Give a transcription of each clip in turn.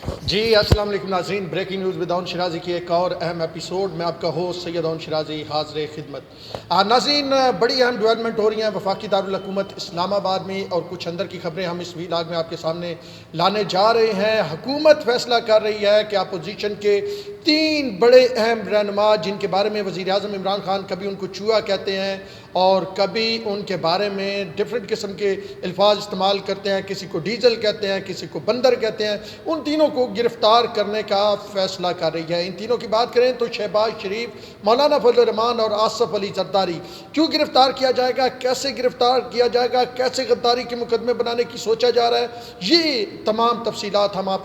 جی السلام علیکم ناظرین، بریکنگ نیوز ود اون شرازی کی ایک اور اہم ایپیسوڈ میں آپ کا ہوسٹ سید اون شرازی حاضر خدمت۔ ناظرین، بڑی اہم ڈیولپمنٹ ہو رہی ہیں وفاقی دارالحکومت اسلام آباد میں، اور کچھ اندر کی خبریں ہم اس ویلاگ میں آپ کے سامنے لانے جا رہے ہیں۔ حکومت فیصلہ کر رہی ہے کہ اپوزیشن کے 3 بڑے اہم رہنما، جن کے بارے میں وزیر اعظم عمران خان کبھی ان کو چوہا کہتے ہیں اور کبھی ان کے بارے میں ڈفرینٹ قسم کے الفاظ استعمال کرتے ہیں، کسی کو ڈیزل کہتے ہیں، کسی کو بندر کہتے ہیں، ان تینوں کو گرفتار کرنے کا فیصلہ کر رہی ہے۔ ان تینوں کی بات کریں تو شہباز شریف، مولانا فضل الرحمان اور آصف علی زرداری۔ کیوں گرفتار کیا جائے گا، کیسے گرفتار کیا جائے گا، کیسے غداری کے مقدمے بنانے کی سوچا جا رہا ہے، یہ تمام تفصیلات ہم آپ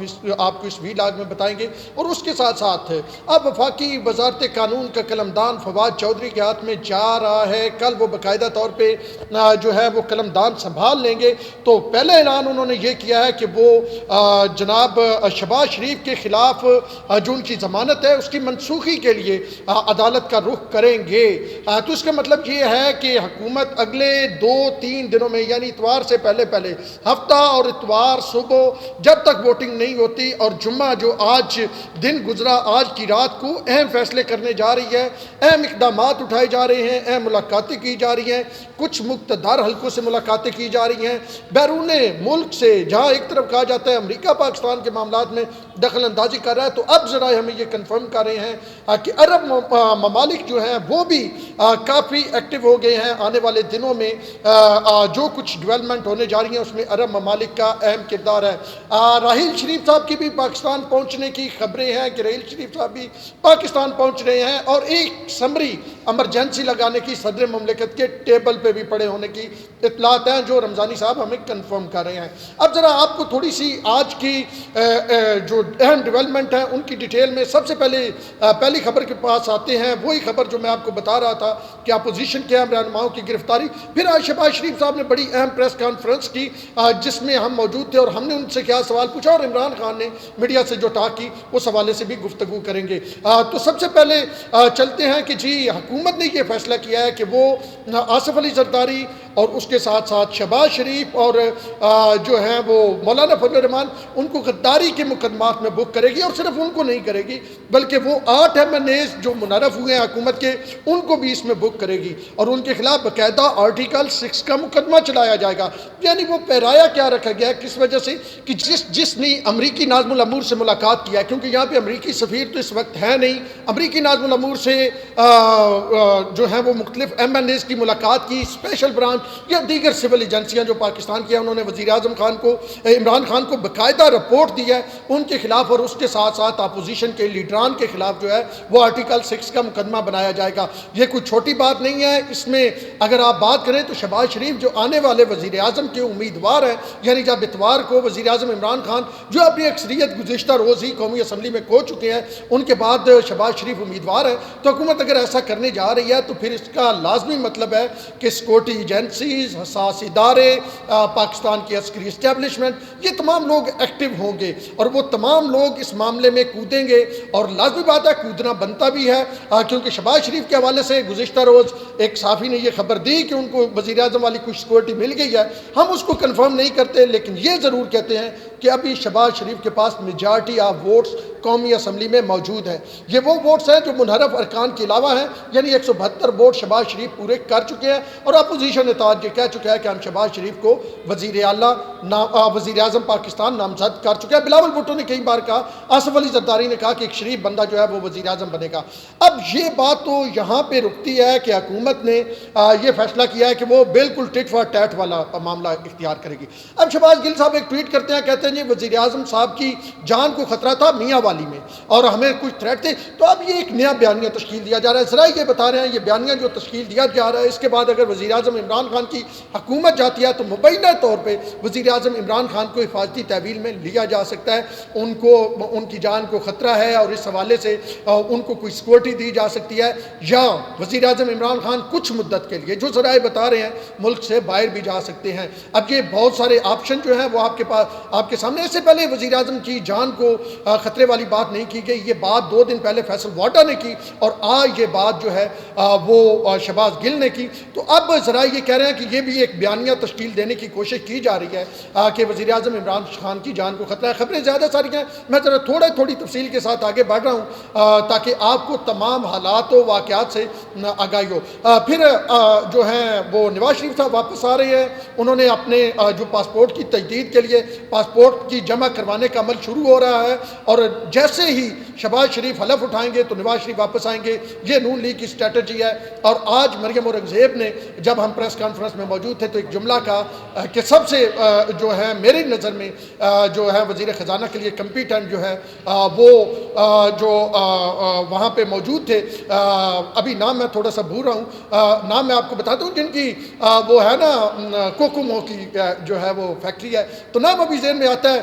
کو اس ویلاگ میں بتائیں گے۔ اور اس کے ساتھ ساتھ اب وفاقی وزارت قانون کا قلمدان فواد چودھری کے ہاتھ میں جا رہا ہے۔ کل وہ باقاعدہ طور پہ جو ہے وہ قلمدان سنبھال لیں گے۔ تو پہلا اعلان انہوں نے یہ کیا ہے کہ وہ جناب شہباز شریف کے خلاف جو ان کی ضمانت ہے اس کی منسوخی کے لیے عدالت کا رخ کریں گے۔ تو اس کا مطلب یہ ہے کہ حکومت اگلے 2-3 دنوں میں، یعنی اتوار سے پہلے ہفتہ اور اتوار صبح جب تک ووٹنگ نہیں ہوتی، اور جمعہ جو آج دن گزرا، آج کی رات کو اہم فیصلے کرنے جا رہی ہے، اہم اقدامات اٹھائے جا رہے ہیں، اہم ملاقاتیں کی جا رہی ہیں، کچھ مقتدر حلقوں سے ملاقاتیں کی جا رہی ہیں، بیرون ملک سے، جہاں ایک طرف کہا جاتا ہے امریکہ پاکستان کے معاملات میں دخل اندازی کر رہا ہے، تو اب ذرائع ہمیں یہ کنفرم کر رہے ہیں کہ عرب ممالک جو ہیں وہ بھی کافی ایکٹیو ہو گئے ہیں۔ آنے والے دنوں میں جو کچھ ڈیولپمنٹ ہونے جا رہی ہیں اس میں عرب ممالک کا اہم کردار ہے۔ راحیل شریف صاحب کی بھی پاکستان پہنچنے کی خبریں ہیں کہ راحیل شریف صاحب بھی پاکستان پہنچ رہے ہیں، اور ایک سمری ایمرجنسی لگانے کی صدر مملکت کے ٹیبل پہ بھی پڑے ہونے کی اطلاعات ہیں جو رمضانی صاحب ہمیں کنفرم کر رہے ہیں۔ اب ذرا آپ کو تھوڑی سی آج کی جو اہم ڈیولپمنٹ ہیں ان کی ڈیٹیل میں سب سے پہلی خبر کے پاس آتے ہیں۔ وہی خبر جو میں آپ کو بتا رہا تھا کہ اپوزیشن کے اہم رہنماؤں کی گرفتاری۔ پھر آج شہباز شریف صاحب نے بڑی اہم پریس کانفرنس کی جس میں ہم موجود تھے، اور ہم نے ان سے کیا سوال پوچھا، اور عمران خان نے میڈیا سے جو ٹاک کی اس حوالے سے بھی گفتگو کریں گے۔ تو سب سے پہلے چلتے ہیں کہ جی حکومت نے یہ فیصلہ کیا ہے کہ وہ آصف علی زرداری اور اس کے ساتھ ساتھ شہباز شریف اور جو ہیں وہ مولانا فضل الرحمان، ان کو غداری کے مقدمات میں بک کرے گی، اور صرف ان کو نہیں کرے گی بلکہ وہ 8 MNAs جو منعرف ہوئے ہیں حکومت کے، ان کو بھی اس میں بک کرے گی، اور ان کے خلاف باقاعدہ آرٹیکل 6 کا مقدمہ چلایا جائے گا۔ یعنی وہ پیرایا کیا رکھا گیا ہے، کس وجہ سے کہ جس نے امریکی ناظم الامور سے ملاقات کیا ہے، کیونکہ یہاں پہ امریکی سفیر تو اس وقت ہے نہیں، امریکی ناظم الامور سے جو ہیں وہ مختلف MNAs کی ملاقات کی، اسپیشل برانچ یا دیگر سول ایجنسیاں جو پاکستان کی ہیں، انہوں نے وزیر اعظم عمران خان کو باقاعدہ رپورٹ دی ہے ان کے خلاف، اور اس کے ساتھ ساتھ اپوزیشن کے لیڈران کے خلاف جو ہے وہ آرٹیکل 6 کا مقدمہ بنایا جائے گا۔ یہ کوئی چھوٹی بات نہیں ہے۔ اس میں اگر آپ بات کریں تو شہباز شریف جو آنے والے وزیر اعظم کے امیدوار ہیں، یعنی جب اتوار کو وزیر اعظم عمران خان جو اپنی اکثریت گزشتہ روز ہی قومی اسمبلی میں کھو چکے ہیں، ان کے بعد شہباز شریف امیدوار ہے، تو حکومت اگر ایسا کرنے جا رہی ہے تو پھر اس کا لازمی مطلب ہے کہ سیکورٹی ایجنسیز، حساس ادارے، پاکستان کی عسکری اسٹیبلشمنٹ، یہ تمام لوگ ایکٹیو ہوں گے، اور وہ تمام لوگ اس معاملے میں کودیں گے، اور لازمی بات ہے کودنا بنتا بھی ہے، کیونکہ شہباز شریف کے حوالے سے گزشتہ روز ایک صحافی نے یہ خبر دی کہ ان کو وزیر اعظم والی کچھ سیکورٹی مل گئی ہے۔ ہم اس کو کنفرم نہیں کرتے، لیکن یہ ضرور کہتے ہیں کہ ابھی شہباز شریف کے پاس میجارٹی آف ووٹس قومی اسمبلی میں موجود ہیں۔ یہ وہ ووٹس ہیں جو منحرف ارکان کے علاوہ ہیں، یعنی 172 ووٹ شہباز شریف پورے کر چکے ہیں، اور اپوزیشن اتحاد یہ کہہ چکا ہے کہ ہم شہباز شریف کو وزیر اعظم پاکستان نامزد کر چکے ہیں۔ بلاول بھٹو نے کئی بار کہا، آصف علی زرداری نے کہا کہ ایک شریف بندہ جو ہے وہ وزیر اعظم بنے گا۔ اب یہ بات تو یہاں پہ رکتی ہے کہ حکومت نے یہ فیصلہ کیا ہے کہ وہ بالکل ٹٹ فار ٹیٹ والا معاملہ اختیار کرے گی۔ اب شہباز گل صاحب ایک ٹویٹ کرتے ہیں، کہتے ہیں جی وزیر اعظم صاحب کی جان کو خطرہ تھا میاں والی میں، اور ہمیں کچھ تھریٹ تھے، تو اب یہ ایک نیا بیانیہ تشکیل دیا جا رہا ہے۔ ذرا یہ بتا رہے ہیں یہ بیانیہ جو تشکیل دیا جا رہا ہے، اس کے بعد اگر وزیر اعظم عمران خان کی حکومت جاتی ہے تو مبینہ طور پہ وزیر اعظم عمران خان کو حفاظتی تحویل میں لیا جا سکتا ہے، ان کی جان کو خطرہ ہے، اور اس حوالے سے ان کو کوئی سیکورٹی دی جا سکتی ہے، یا وزیر اعظم عمران خان کچھ مدت کے لیے جو ذرائع بتا رہے ہیں ملک سے باہر بھی جا سکتے ہیں۔ اب یہ بہت سارے آپشن جو ہیں وہ آپ کے سامنے۔ اس سے پہلے وزیر اعظم کی جان کو خطرے والی والی بات نہیں کی گئی. یہ بات 2 دن پہلے فیصل واٹا نے کی اور آج یہ بات جو ہے وہ شہباز گل نے کی. تو اب ذرا یہ کہہ رہے ہیں کہ یہ بھی ایک بیانیہ تشکیل دینے کی کوشش کی جا رہی ہے کہ وزیر اعظم عمران خان کی جان کو خطرہ ہے. خبریں زیادہ ساری ہیں, میں ذرا تھوڑی تفصیل کے ساتھ آگے بڑھ رہا ہوں تاکہ آپ کو تمام حالات و واقعات سے آگاہی ہو. پھر جو ہیں وہ نواز شریف صاحب واپس آ رہے ہیں. انہوں نے اپنے جو پاسپورٹ کی تجدید کے لیے پاسپورٹ کی جمع کروانے کا عمل شروع ہو رہا ہے, اور جیسے ہی شہباز شریف حلف اٹھائیں گے تو نواز شریف واپس آئیں گے. یہ نون لیگ کی اسٹریٹجی ہے. اور آج مریم اورنگزیب نے جب ہم پریس کانفرنس میں موجود تھے تو ایک جملہ کہا کہ سب سے جو ہے میری نظر میں جو ہے وزیر خزانہ کے لیے کمپیٹنٹ جو ہے وہ جو وہاں پہ موجود تھے, ابھی نام میں تھوڑا سا بھول رہا ہوں, نام میں آپ کو بتاتا ہوں, جن کی وہ ہے نا کوکومو کی جو ہے وہ فیکٹری ہے, تو نام ابھی ذہن میں آتا ہے,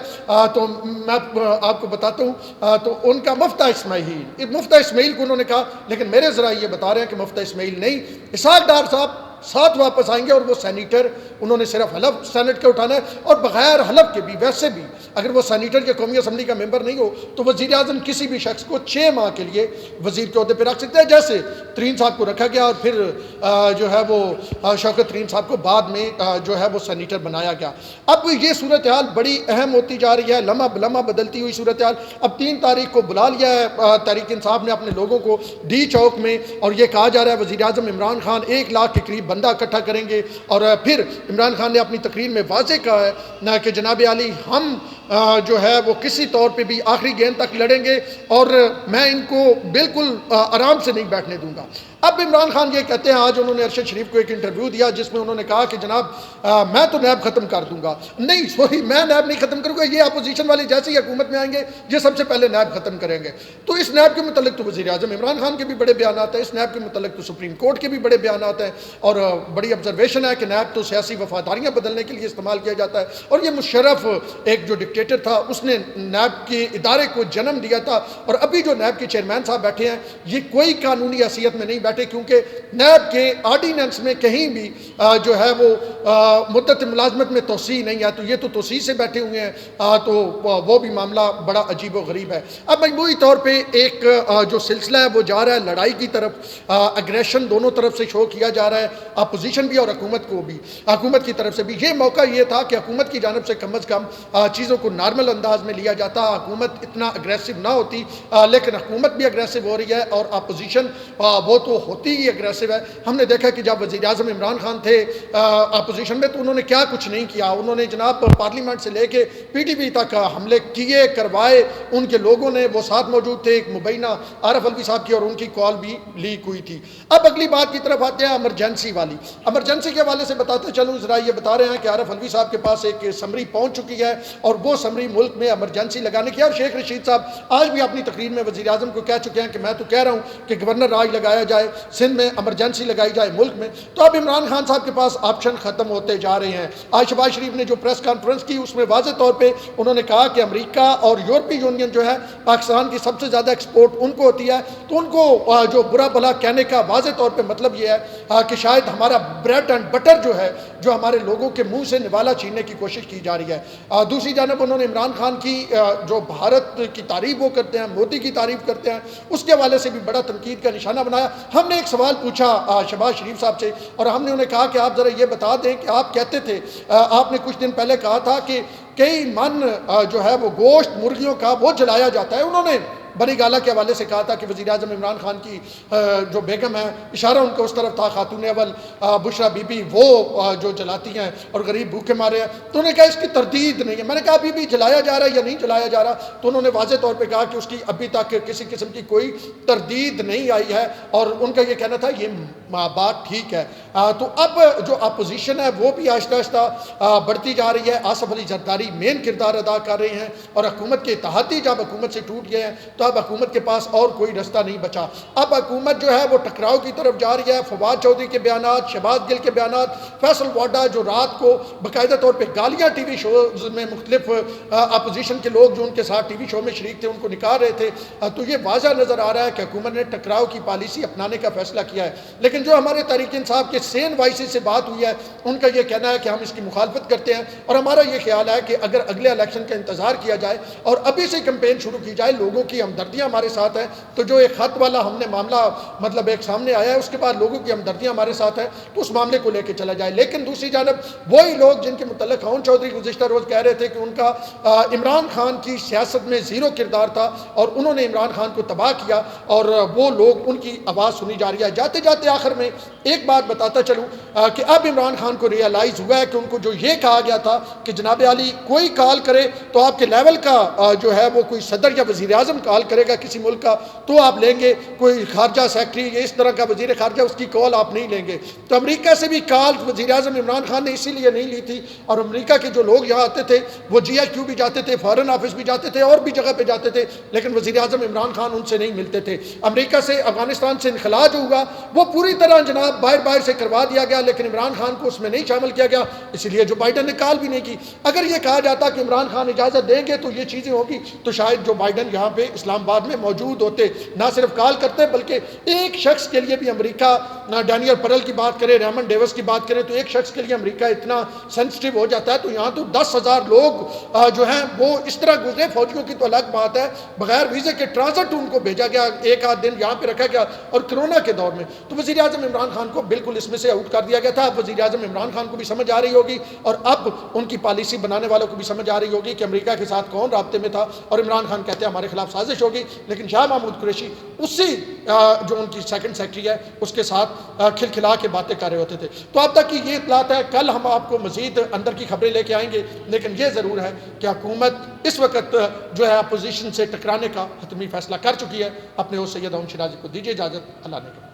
تو میں آپ کو بتاتا ہوں. تو ان کا مفتہ اسماعیل کو انہوں نے کہا, لیکن میرے ذرا یہ بتا رہے ہیں کہ مفتہ اسماعیل نہیں, اسحاق ڈار صاحب ساتھ واپس آئیں گے, اور وہ سینیٹر, انہوں نے صرف حلف سینٹ کا اٹھانا ہے, اور بغیر حلف کے بھی ویسے بھی اگر وہ سینیٹر یا قومی اسمبلی کا ممبر نہیں ہو تو وزیر اعظم کسی بھی شخص کو 6 ماہ کے لیے وزیر کے عہدے پہ رکھ سکتا ہے, جیسے ترین صاحب کو رکھا گیا اور پھر جو ہے وہ شوکت ترین صاحب کو بعد میں جو ہے وہ سینیٹر بنایا گیا. اب یہ صورتحال بڑی اہم ہوتی جا رہی ہے, لمحہ بلمحہ بدلتی ہوئی صورتحال. اب 3 تاریخ کو بلا لیا ہے تحریک انصاف نے اپنے لوگوں کو ڈی چوک میں, اور یہ کہا جا رہا ہے وزیر اعظم عمران خان 1 لاکھ کے قریب بندہ اکٹھا کریں گے. اور پھر عمران خان نے اپنی تقریر میں واضح کہا ہے کہ جناب عالی ہم جو ہے وہ کسی طور پہ بھی آخری گیند تک لڑیں گے, اور میں ان کو بالکل آرام سے نہیں بیٹھنے دوں گا. اب عمران خان یہ کہتے ہیں, آج انہوں نے ارشد شریف کو ایک انٹرویو دیا جس میں انہوں نے کہا کہ جناب میں تو نیب ختم کر دوں گا. نہیں سوری, میں نیب نہیں ختم کروں گا, یہ اپوزیشن والے جیسے ہی حکومت میں آئیں گے یہ سب سے پہلے نیب ختم کریں گے. تو اس نیب کے متعلق تو وزیر اعظم عمران خان کے بھی بڑے بیانات ہیں, اس نیب کے متعلق تو سپریم کورٹ کے بھی بڑے بیانات ہیں, اور بڑی آبزرویشن ہے کہ نیب تو سیاسی وفاداریاں بدلنے کے لیے استعمال کیا جاتا ہے. اور یہ مشرف ایک جو ڈکٹیٹر تھا اس نے نیب کے ادارے کو جنم دیا تھا, اور ابھی جو نیب کے چیئرمین صاحب بیٹھے ہیں یہ کوئی قانونی حیثیت میں نہیں بیٹھے, کیونکہ نیب کے آرڈیننس میں کہیں بھی جو ہے وہ مدت ملازمت میں توسیع نہیں ہے. تو یہ تو توسیع سے بیٹھے ہوئے ہیں, تو وہ بھی معاملہ بڑا عجیب و غریب ہے. اب مجموعی طور پہ ایک جو سلسلہ ہے وہ جا رہا ہے لڑائی کی طرف, اگریشن دونوں طرف سے شو کیا جا رہا ہے, اپوزیشن بھی اور حکومت کو بھی. حکومت کی طرف سے بھی یہ موقع یہ تھا کہ حکومت کی جانب سے کم از کم چیزوں کو نارمل انداز میں لیا جاتا, حکومت اتنا اگریسو نہ ہوتی, لیکن حکومت بھی اگریسو ہو رہی ہے اور اپوزیشن وہ تو ہوتی ہی اگریسو ہے. ہم نے دیکھا کہ جب وزیر اعظم عمران خان تھے اپوزیشن میں تو انہوں نے کیا کچھ نہیں کیا. انہوں نے جناب پارلیمنٹ سے لے کے پی ٹی پی تک حملے کیے کروائے, ان کے لوگوں نے وہ ساتھ موجود تھے, ایک مبینہ عارف الوی صاحب کی, اور ان کی کال بھی لیک ہوئی تھی. اب اگلی بات کی طرف آتے ہیں, ایمرجنسی والی. ایمرجنسی کے حوالے سے بتاتے چلوں ذرا, یہ بتا رہے ہیں کہ عارف الوی صاحب کے پاس ایک سمری پہنچ چکی ہے, اور وہ سمری ملک میں ایمرجنسی لگانے کی. اور شیخ رشید صاحب آج بھی اپنی تقریر میں وزیر اعظم کو کہہ چکے ہیں کہ میں تو کہہ رہا ہوں کہ گورنر راج لگایا جائے, سندھ میں ایمرجنسی لگائی جائے ملک میں. تو اب عمران خان صاحب کے پاس آپشن ختم ہوتے جا رہے ہیں. آج شہباز شریف نے جو پریس کانفرنس کی اس میں واضح طور پہ انہوں نے کہا کہ امریکہ اور یورپی یونین جو ہے پاکستان کی سب سے زیادہ ایکسپورٹ ان کو ہوتی ہے, تو ان کو جو برا بھلا کہنے کا واضح طور پہ مطلب یہ ہے کہ شاید ہمارا بریڈ اینڈ بٹر جو ہے جو ہمارے لوگوں کے منہ سے نوالا چھیننے کی کوشش کی جا رہی ہے. دوسری جانب انہوں نے عمران خان کی جو بھارت کی تعریف وہ کرتے ہیں, مودی کی تعریف کرتے ہیں, اس کے حوالے سے بھی بڑا تنقید کا نشانہ بنایا. ہم نے ایک سوال پوچھا شہباز شریف صاحب سے, اور ہم نے انہیں کہا کہ آپ ذرا یہ بتا دیں کہ آپ کہتے تھے, آپ نے کچھ دن پہلے کہا تھا کہ کئی من جو ہے وہ گوشت مرغیوں کا وہ جلایا جاتا ہے. انہوں نے بنی گالہ کے حوالے سے کہا تھا کہ وزیر اعظم عمران خان کی جو بیگم ہے, اشارہ ان کو اس طرف تھا, خاتون اول بشرا بی بی, وہ جو جلاتی ہیں اور غریب بھوکے مارے ہیں. تو انہوں نے کہا اس کی تردید نہیں ہے. میں نے کہا ابھی بھی جلایا جا رہا ہے یا نہیں جلایا جا رہا, تو انہوں نے واضح طور پہ کہا کہ اس کی ابھی تک کسی قسم کی کوئی تردید نہیں آئی ہے, اور ان کا یہ کہنا تھا یہ بات ٹھیک ہے. تو اب جو اپوزیشن ہے وہ بھی آہستہ آہستہ بڑھتی جا رہی ہے. آصف علی زرداری مین کردار ادا کر رہے ہیں, اور حکومت کے اتحادی جب حکومت سے ٹوٹ گئے ہیں تو تو اب حکومت کے پاس اور کوئی رستہ نہیں بچا. اب حکومت جو ہے وہ ٹکراؤ کی طرف جا رہی ہے. فواد چودھری کے بیانات، شہباز گل کے بیانات، فیصل واڈا جو رات کو باقاعدہ طور پہ گالیاں ٹی وی شوز میں مختلف اپوزیشن کے لوگ جو ان کے ساتھ ٹی وی شو میں شریک تھے ان کو نکال رہے تھے، تو یہ واضح نظر آ رہا ہے کہ حکومت نے ٹکراؤ کی پالیسی اپنانے کا فیصلہ کیا ہے. لیکن جو ہمارے تحریک انصاف کے سین وائسی سے بات ہوئی ہے ان کا یہ کہنا ہے کہ ہم اس کی مخالفت کرتے ہیں، اور ہمارا یہ خیال ہے کہ اگر اگلے الیکشن کا انتظار کیا جائے اور ابھی سے کمپین شروع کی جائے، لوگوں کی ہمدردیاں ہمارے ساتھ ہیں. تو جو ایک خط والا ہم نے معاملہ مطلب ایک سامنے آیا ہے، اس کے بعد لوگوں کی ہمدردیاں ہمارے ساتھ ہیں، تو اس معاملے کو لے کے چلا جائے. لیکن دوسری جانب وہی لوگ جن کے متعلق ہارون چودھری گزشتہ روز کہہ رہے تھے کہ ان کا عمران خان کی سیاست میں زیرو کردار تھا اور انہوں نے عمران خان کو تباہ کیا، اور وہ لوگ ان کی آواز سنی جا رہی ہے. جاتے جاتے آخر میں ایک بات بتاتا چلوں کہ اب عمران خان کو ریئلائز ہوا ہے کہ ان کو جو یہ کہا گیا تھا کہ جناب عالی کوئی کال کرے تو آپ کے لیول کا جو ہے وہ کوئی صدر یا وزیر اعظم کال کرے گا کسی ملک کا تو آپ لیں گے، کوئی خارجہ سیکٹری یا اس طرح کا وزیر خارجہ اس کی کال آپ نہیں لیں گے. تو امریکہ سے بھی کال وزیر اعظم عمران خان نے اسی لیے نہیں لی تھی، اور امریکہ کے جو لوگ یہاں آتے تھے وہ جی آئی کیو بھی جاتے تھے، فارن آفس بھی جاتے تھے، اور بھی جگہ پہ جاتے تھے، لیکن وزیر اعظم عمران خان ان سے نہیں ملتے تھے. امریکہ سے افغانستان سے انخلا جو ہوا وہ پوری طرح جناب باہر سے کروا دیا گیا، لیکن عمران خان کو اس میں نہیں شامل کیا گیا، اسی لیے جو بائیڈن نے کال بھی نہیں کی. اگر یہ کہا جاتا کہ عمران خان اجازت دیں گے تو یہ چیزیں ہوگی تو شاید جو بائیڈن یہاں پہ اسلام آباد میں موجود ہوتے، نہ صرف کال کرتے بلکہ ایک شخص کے لیے بھی امریکہ، ڈینیل پرل کی بات کریں، ریمن ڈیوس کی بات کریں، تو ایک شخص کے لیے امریکہ اتنا سینسٹیو ہو جاتا ہے. تو یہاں تو 10,000 لوگ جو ہیں وہ اس طرح گزرے، فوجیوں کی تو الگ بات ہے، بغیر ویزے کے ٹرانزٹ ان کو بھیجا گیا، ایک آدھ دن یہاں پہ رکھا گیا، اور کرونا کے دور میں تو وزیر اعظم عمران خان کو بالکل اس میں سے آؤٹ کر دیا گیا تھا. اب وزیر اعظم عمران خان کو بھی سمجھ آ رہی ہوگی، اور اب ان کی پالیسی بنانے والوں کو بھی سمجھ آ رہی ہوگی کہ امریکہ کے ساتھ کون رابطے میں تھا، اور عمران خان کہتے ہیں ہمارے خلاف سازش ہوگی، لیکن شاہ محمود قریشی اسی جو ان کی سیکنڈ سیکٹری ہے اس کے ساتھ کھلکھلا کے باتیں کر رہے ہوتے تھے. تو اب تک کی یہ اطلاعات ہے، کل ہم آپ کو مزید اندر کی خبریں لے کے آئیں گے، لیکن یہ ضرور ہے کہ حکومت اس وقت جو ہے اپوزیشن سے ٹکرانے کا حتمی فیصلہ کر چکی ہے. اپنے ہوسٹ سید ہارون شیرازی کو دیجیے اجازت. اللہ نے